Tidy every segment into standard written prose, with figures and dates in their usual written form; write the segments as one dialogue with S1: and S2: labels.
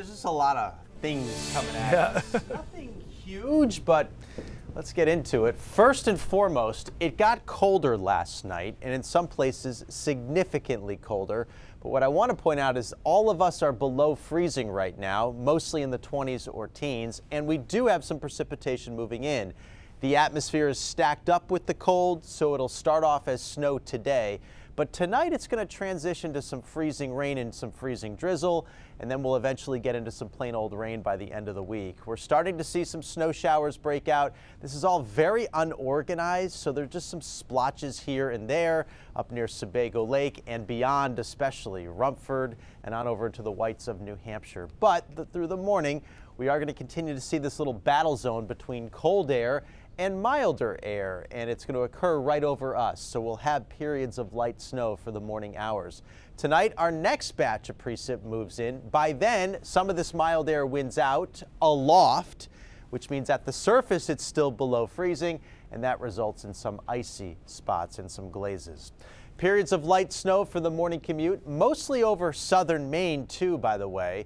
S1: There's just a lot of things coming at us. Nothing huge, but let's get into it. First and foremost, it got colder last night, and in some places significantly colder. But what I want to point out is all of us are below freezing right now, mostly in the 20s or teens, and we do have some precipitation moving in. The atmosphere is stacked up with the cold, so it'll start off as snow today. But tonight it's going to transition to some freezing rain and some freezing drizzle, and then we'll eventually get into some plain old rain by the end of the week. We're starting to see some snow showers break out. This is all very unorganized, so there's just some splotches here and there up near Sebago Lake and beyond, especially Rumford and on over to the Whites of New Hampshire. But through the morning, we are going to continue to see this little battle zone between cold air and milder air, and it's going to occur right over us, so we'll have periods of light snow for the morning hours. Tonight, our next batch of precip moves in. By then, some of this mild air wins out aloft, which means at the surface it's still below freezing, and that results in some icy spots and some glazes. Periods of light snow for the morning commute, mostly over southern Maine too, by the way.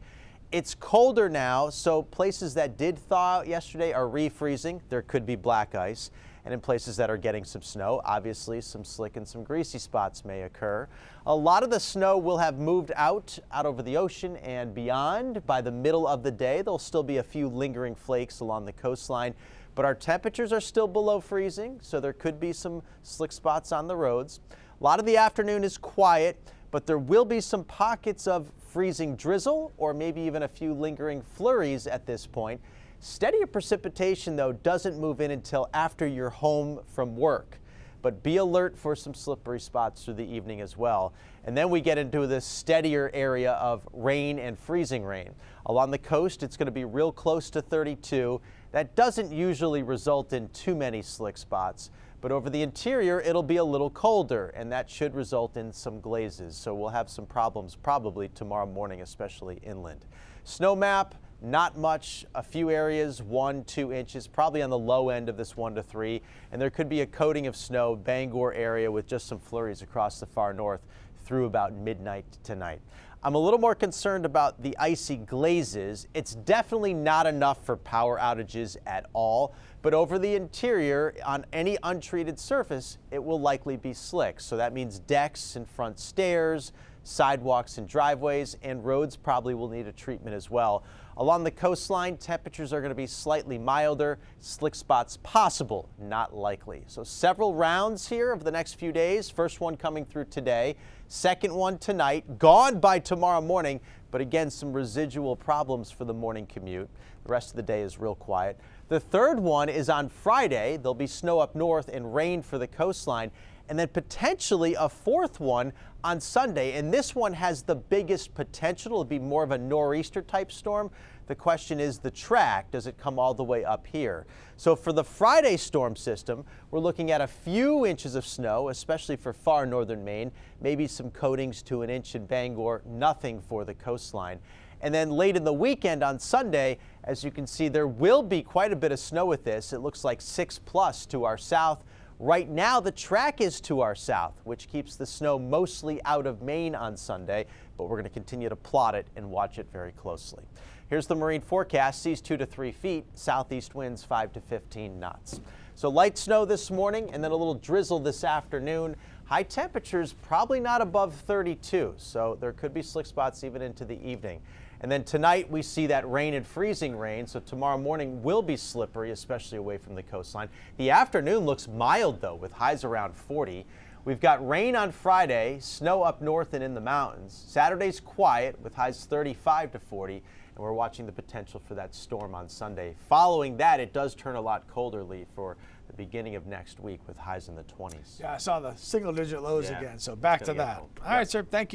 S1: It's colder now, so places that did thaw out yesterday are refreezing. There could be black ice. And in places that are getting some snow, obviously some slick and some greasy spots may occur. A lot of the snow will have moved out over the ocean and beyond. By the middle of the day, there'll still be a few lingering flakes along the coastline, but our temperatures are still below freezing, so there could be some slick spots on the roads. A lot of the afternoon is quiet, but there will be some pockets of freezing drizzle or maybe even a few lingering flurries at this point. Steadier precipitation, though, doesn't move in until after you're home from work. But be alert for some slippery spots through the evening as well. And then we get into this steadier area of rain and freezing rain. Along the coast, it's going to be real close to 32. That doesn't usually result in too many slick spots. But over the interior, it'll be a little colder, and that should result in some glazes. So we'll have some problems probably tomorrow morning, especially inland. Snow map, not much. A few areas, 1-2 inches, probably on the low end of this 1 to 3. And there could be a coating of snow, Bangor area, with just some flurries across the far north through about midnight tonight. I'm a little more concerned about the icy glazes. It's definitely not enough for power outages at all, but over the interior, on any untreated surface, it will likely be slick. So that means decks and front stairs, sidewalks and driveways, and roads probably will need a treatment as well. Along the coastline, temperatures are going to be slightly milder, slick spots possible, not likely. So several rounds here over the next few days. First one coming through today, second one tonight, gone by tomorrow morning, but again, some residual problems for the morning commute. The rest of the day is real quiet. The third one is on Friday. There'll be snow up north and rain for the coastline, and then potentially a fourth one on Sunday. And this one has the biggest potential. It'll be more of a nor'easter type storm. The question is the track. Does it come all the way up here? So for the Friday storm system, we're looking at a few inches of snow, especially for far northern Maine, maybe some coatings to an inch in Bangor, nothing for the coastline. And then late in the weekend on Sunday, as you can see, there will be quite a bit of snow with this. It looks like 6+ to our south. Right now, the track is to our south, which keeps the snow mostly out of Maine on Sunday, but we're going to continue to plot it and watch it very closely. Here's the marine forecast. Seas 2 to 3 feet, southeast winds 5 to 15 knots. So light snow this morning and then a little drizzle this afternoon. High temperatures probably not above 32, so there could be slick spots even into the evening. And then tonight we see that rain and freezing rain, so tomorrow morning will be slippery, especially away from the coastline. The afternoon looks mild though, with highs around 40. We've got rain on Friday, snow up north and in the mountains. Saturday's quiet with highs 35 to 40, and we're watching the potential for that storm on Sunday. Following that, it does turn a lot colderly for the beginning of next week with highs in the 20s.
S2: Yeah, I saw the single-digit lows again, so back to that. All right, sir, thank you.